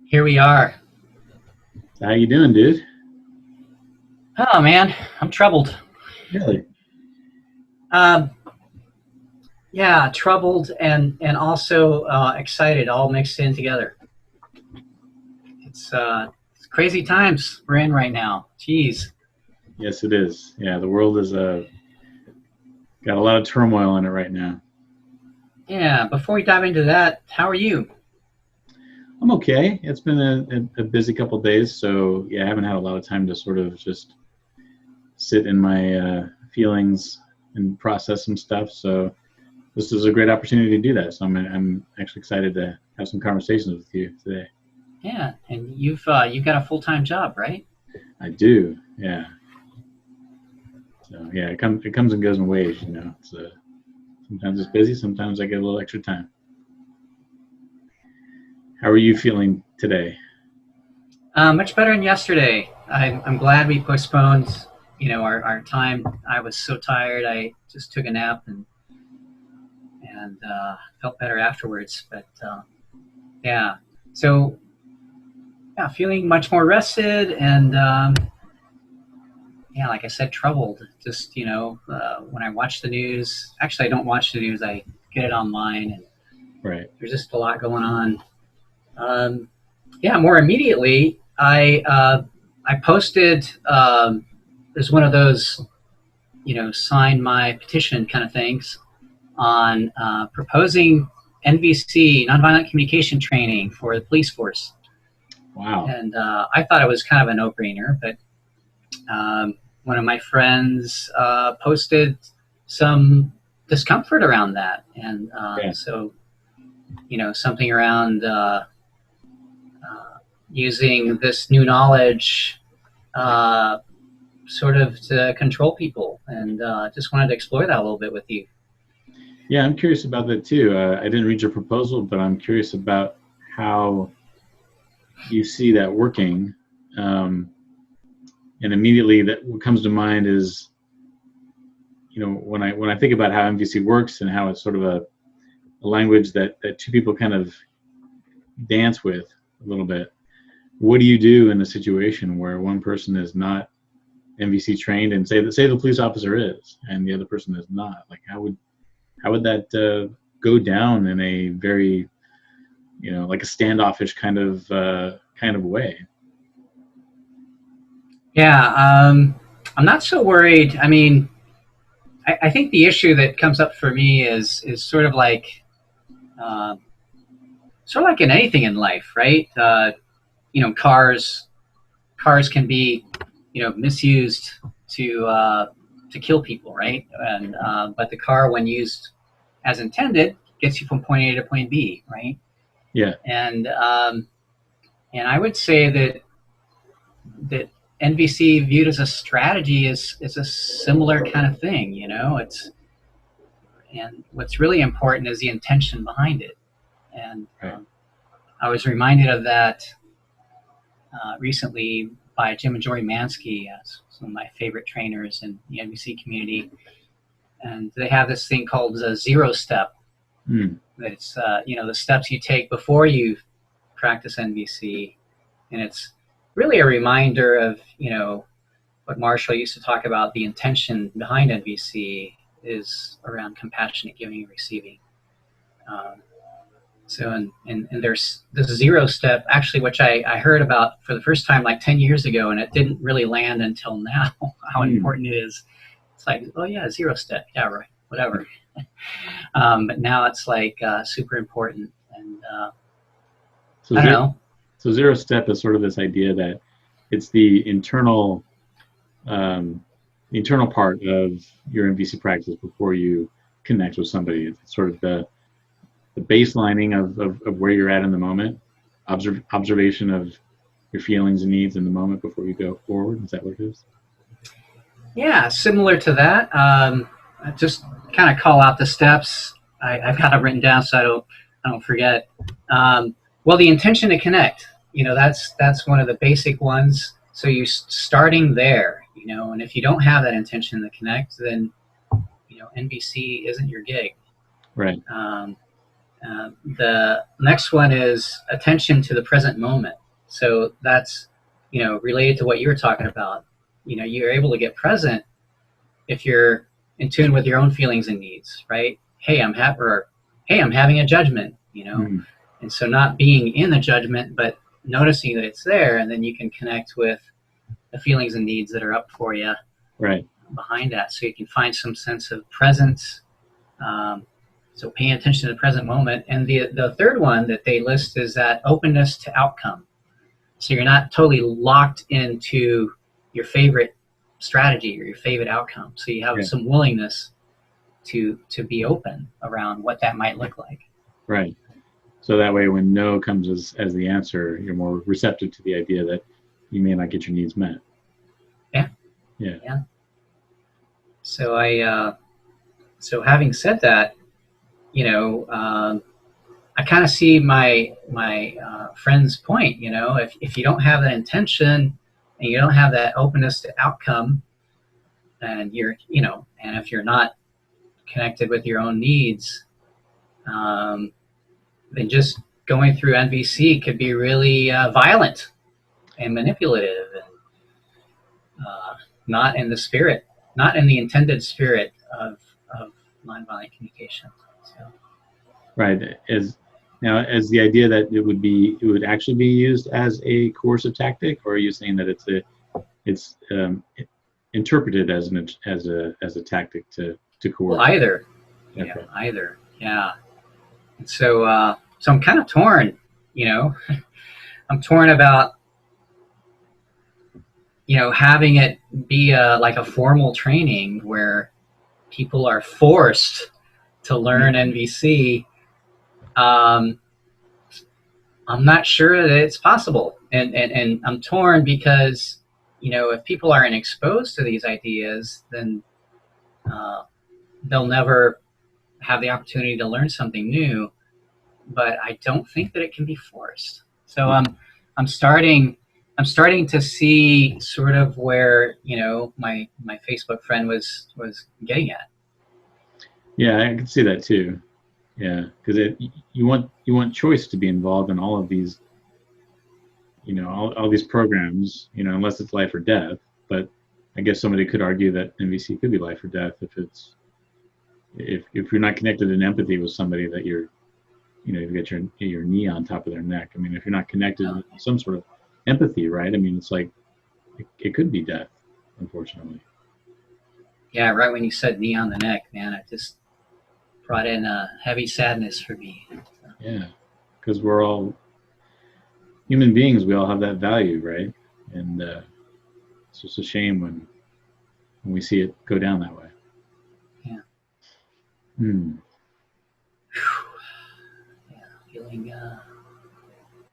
Here we are. How you doing, dude? Oh man, I'm troubled. Really? Um, yeah, troubled and also excited, all mixed in together. It's crazy times we're in right now. Jeez. Yes, it is. Yeah, the world is got a lot of turmoil in it right now. Yeah. Before we dive into that, how are you? I'm okay. It's been a busy couple days, so yeah, I haven't had a lot of time to sort of just sit in my feelings and process some stuff. So this is a great opportunity to do that. So I'm actually excited to have some conversations with you today. Yeah, and you've got a full time job, right? I do. Yeah. So yeah, it comes and goes in waves. It's sometimes it's busy, sometimes I get a little extra time. How are you feeling today? Much better than yesterday. I'm glad we postponed, our time. I was so tired. I just took a nap and felt better afterwards. But yeah, so yeah, feeling much more rested and yeah, like I said, troubled. Just when I watch the news, actually, I don't watch the news. I get it online, and Right. there's just a lot going on. Yeah, more immediately, I posted. There's one of those sign my petition kind of things on proposing NVC, nonviolent communication training for the police force. Wow. And I thought it was kind of a no-brainer, but one of my friends posted some discomfort around that, and Yeah. so something around using this new knowledge sort of to control people, and just wanted to explore that a little bit with you. Yeah, I'm curious about that too. I didn't read your proposal, but I'm curious about how you see that working. Um, and immediately, that what comes to mind is, when I think about how MVC works and how it's sort of a language that two people kind of dance with a little bit. What do you do in a situation where one person is not MVC trained, and say the police officer is, and the other person is not? Like, how would that go down in a very, like a standoffish kind of way? Yeah, I'm not so worried. I mean, I think the issue that comes up for me is uh, sort of like in anything in life, right? Cars can be misused to kill people, right? And but the car, when used as intended, gets you from point A to point B, right? Yeah. And and I would say that NVC viewed as a strategy is a similar kind of thing. It's and what's really important is the intention behind it. And Right. I was reminded of that recently by Jim and Jory Mansky, some of my favorite trainers in the NVC community. And they have this thing called the zero step. Mm. It's the steps you take before you practice NVC, and it's really a reminder of what Marshall used to talk about. The intention behind NVC is around compassionate giving and receiving. Um, So, and there's this zero step, actually, which I heard about for the first time like 10 years ago, and it didn't really land until now, how Mm. important it is. It's like, oh, yeah, zero step. Yeah, right, whatever. But now it's like super important. And So I don't zero, know. so zero step is sort of this idea that it's um, the internal part of your MVC practice before you connect with somebody. It's sort of the baselining of where you're at in the moment, observation of your feelings and needs in the moment before you go forward. Is that what it is? Yeah, similar to that. I just kind of call out the steps. I've got it written down so I don't forget. Well, the intention to connect, that's one of the basic ones. So you starting there, and if you don't have that intention to connect, then NBC isn't your gig. Right. Um, The next one is attention to the present moment. So that's, related to what you were talking about. You're able to get present if you're in tune with your own feelings and needs, right? Hey, I'm having a judgment, and so not being in the judgment, but noticing that it's there, and then you can connect with the feelings and needs that are up for you, right, behind that, so you can find some sense of presence. So paying attention to the present moment. And the third one that they list is that openness to outcome. So you're not totally locked into your favorite strategy or your favorite outcome. So you have some willingness to be open around what that might look like. Right. So that way, when no comes as the answer, you're more receptive to the idea that you may not get your needs met. Yeah. Yeah. Yeah. So so having said that, I kind of see my friend's point. If you don't have that intention and you don't have that openness to outcome, and and if you're not connected with your own needs, then just going through NVC could be really violent and manipulative, and not in the intended spirit of nonviolent communication. So. Right. As the idea that it would actually be used as a coercive tactic, or are you saying that it's interpreted as a tactic to coerce? Well, either. Okay. Yeah, either. Yeah. And so I'm kind of torn. I'm torn about having it be like a formal training where people are forced to learn NVC. I'm not sure that it's possible, and I'm torn because if people aren't exposed to these ideas, then they'll never have the opportunity to learn something new. But I don't think that it can be forced. So I'm starting to see sort of where my Facebook friend was getting at. Yeah, I can see that too. Yeah, because you want choice to be involved in all of these, all these programs, unless it's life or death. But I guess somebody could argue that NVC could be life or death if you're not connected in empathy with somebody that you've got your knee on top of their neck. I mean, if you're not connected with some sort of empathy, right? I mean, it's like it could be death, unfortunately. Yeah, right when you said knee on the neck, man, it just brought in a heavy sadness for me. Yeah, because we're all human beings. We all have that value, right? And it's just a shame when we see it go down that way. Yeah. Yeah,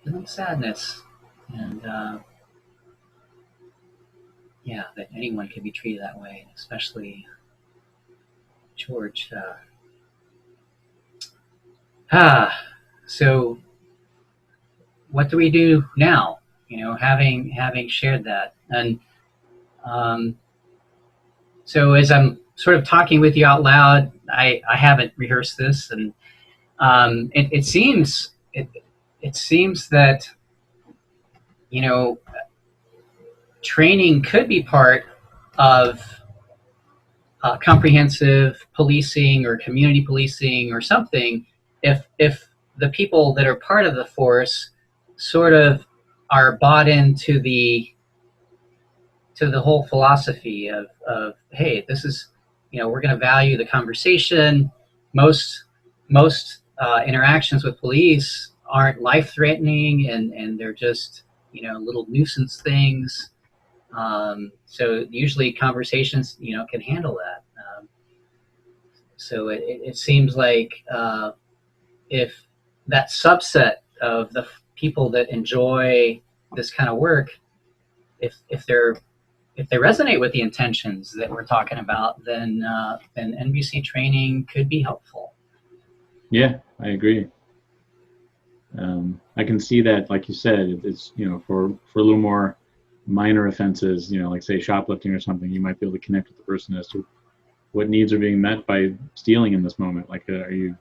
feeling sadness, and that anyone could be treated that way, especially George. So what do we do now? Having shared that, and so as I'm sort of talking with you out loud, I haven't rehearsed this, and it seems that training could be part of comprehensive policing or community policing or something, if the people that are part of the force sort of are bought into the whole philosophy of hey, this is we're going to value the conversation. Most interactions with police aren't life-threatening, and they're just little nuisance things. So usually conversations can handle that. So it seems like if that subset of the people that enjoy this kind of work, if they resonate with the intentions that we're talking about, then NVC training could be helpful. Yeah, I agree. I can see that, like you said, it's for a little more minor offenses, like say shoplifting or something, you might be able to connect with the person as to what needs are being met by stealing in this moment. Like, are you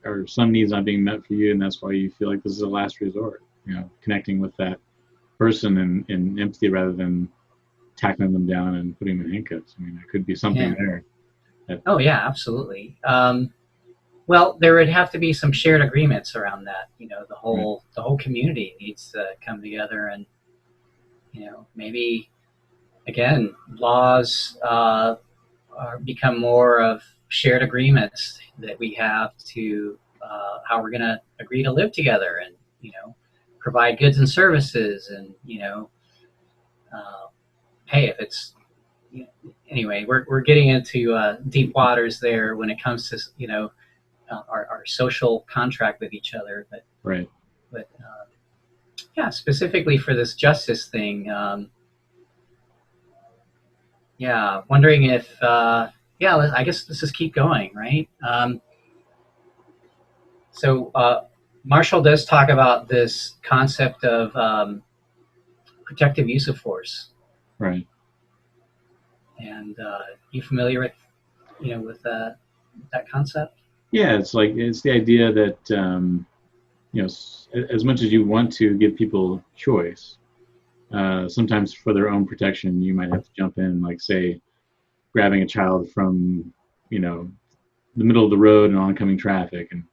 are some needs not being met for you, and that's why you feel like this is a last resort. Connecting with that person in empathy rather than tackling them down and putting them in handcuffs. I mean, there could be something there. Oh yeah, absolutely. Well, there would have to be some shared agreements around that. The whole community needs to come together, and maybe again laws become more of shared agreements that we have to how we're going to agree to live together, and provide goods and services, and hey, if it's anyway, we're getting into deep waters there when it comes to our social contract with each other, but right. But yeah, specifically for this justice thing, yeah, wondering if yeah, I guess let's just keep going, right? So Marshall does talk about this concept of protective use of force, right? And you familiar with with that concept? Yeah, it's the idea that as much as you want to give people choice, sometimes for their own protection, you might have to jump in, like say, grabbing a child from the middle of the road and oncoming traffic and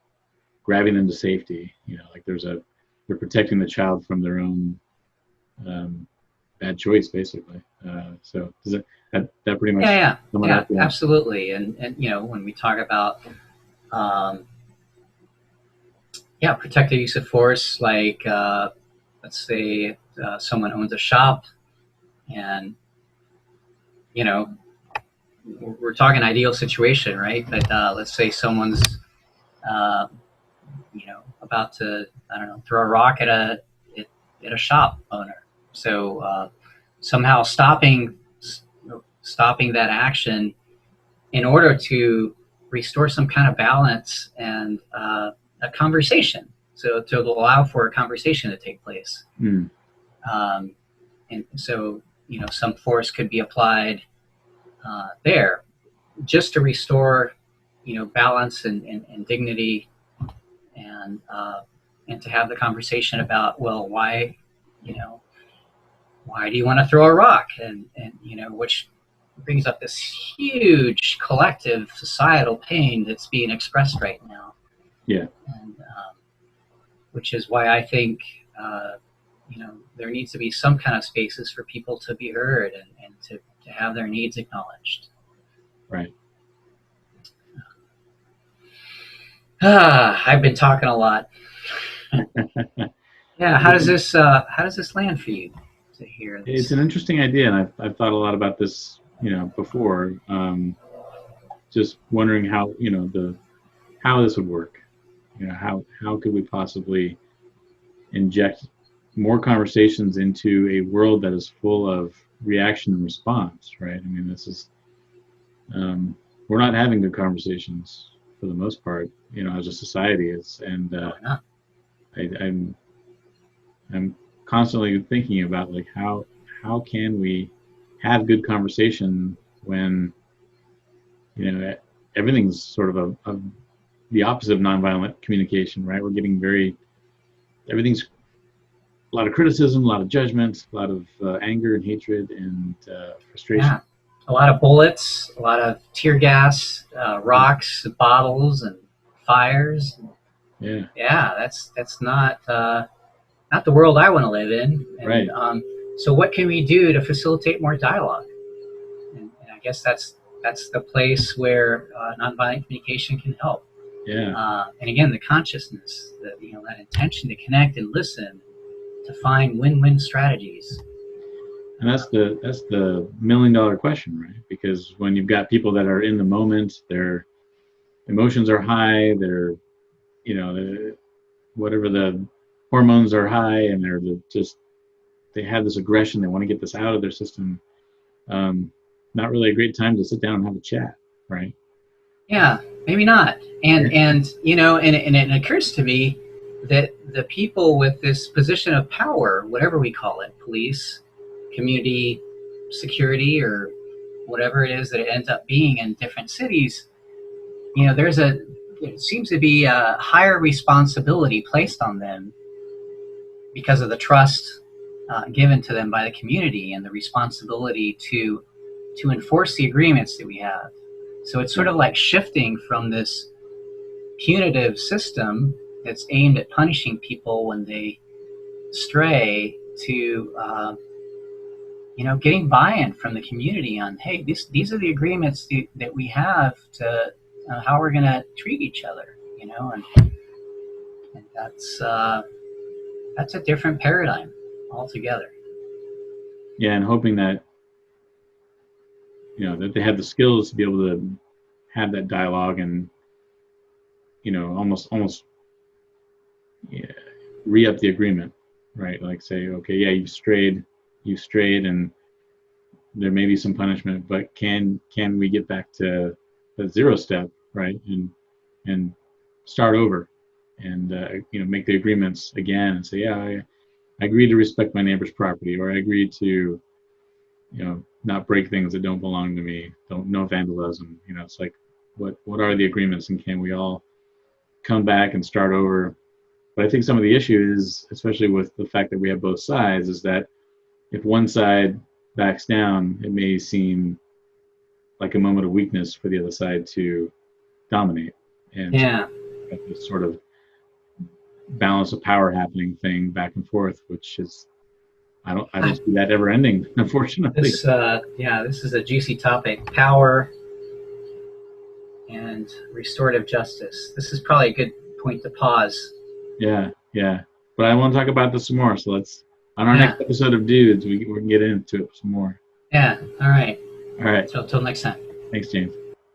grabbing them to safety. Like they're protecting the child from their own bad choice, basically. So does that pretty much? Yeah, absolutely. And when we talk about protective use of force, like let's say someone owns a shop, and we're talking ideal situation, right? But let's say someone's about to, I don't know, throw a rock at a shop owner. So somehow stopping that action in order to restore some kind of balance and a conversation, so to allow for a conversation to take place. And so some force could be applied there just to restore balance and dignity, and to have the conversation about, well, why do you want to throw a rock, and which brings up this huge collective societal pain that's being expressed right now. Yeah. And which is why I think there needs to be some kind of spaces for people to be heard and to have their needs acknowledged. Right. I've been talking a lot. Yeah. How does this land for you to hear this? It's an interesting idea, and I've thought a lot about this before. Just wondering how how this would work. How could we possibly inject more conversations into a world that is full of reaction and response, right? I mean, this is we're not having good conversations for the most part, as a society. I'm constantly thinking about like how can we have good conversation when everything's sort of the opposite of nonviolent communication, right? We're getting everything's a lot of criticism, a lot of judgment, a lot of anger and hatred and frustration. Yeah. A lot of bullets, a lot of tear gas, rocks, bottles, and fires. Yeah. Yeah, that's not the world I want to live in. And, right. So what can we do to facilitate more dialogue? And I guess that's the place where nonviolent communication can help. Yeah. And again, the consciousness, that intention to connect and listen, to find win-win strategies. And that's the $1 million question, right? Because when you've got people that are in the moment, their emotions are high, whatever the hormones are high, and they have this aggression, they want to get this out of their system. Not really a great time to sit down and have a chat, right? Yeah, maybe not. And it occurs to me that the people with this position of power, whatever we call it, police, community security, or whatever it is that it ends up being in different cities, it seems to be a higher responsibility placed on them because of the trust given to them by the community and the responsibility to enforce the agreements that we have. So it's sort of like shifting from this punitive system that's aimed at punishing people when they stray to getting buy-in from the community on, hey, these are the agreements that we have to how we're going to treat each other, and that's a different paradigm altogether. Yeah, and hoping that that they have the skills to be able to have that dialogue and almost re-up the agreement, right? Like say, okay, yeah, you strayed, and there may be some punishment, but can we get back to the 0 step, right? And start over, and make the agreements again, and say, yeah, I agree to respect my neighbor's property, or I agree to not break things that don't belong to me. No vandalism. It's like, what are the agreements, and can we all come back and start over? But I think some of the issue is, especially with the fact that we have both sides, is that if one side backs down, it may seem like a moment of weakness for the other side to dominate. And yeah, this sort of balance of power happening thing back and forth, which is, I don't see that ever ending, unfortunately. this is a juicy topic: power and restorative justice. This is probably a good point to pause. Yeah. But I want to talk about this some more. So let's, on our next episode of Dudes, we can get into it some more. Yeah. All right. All right. So till next time. Thanks, James.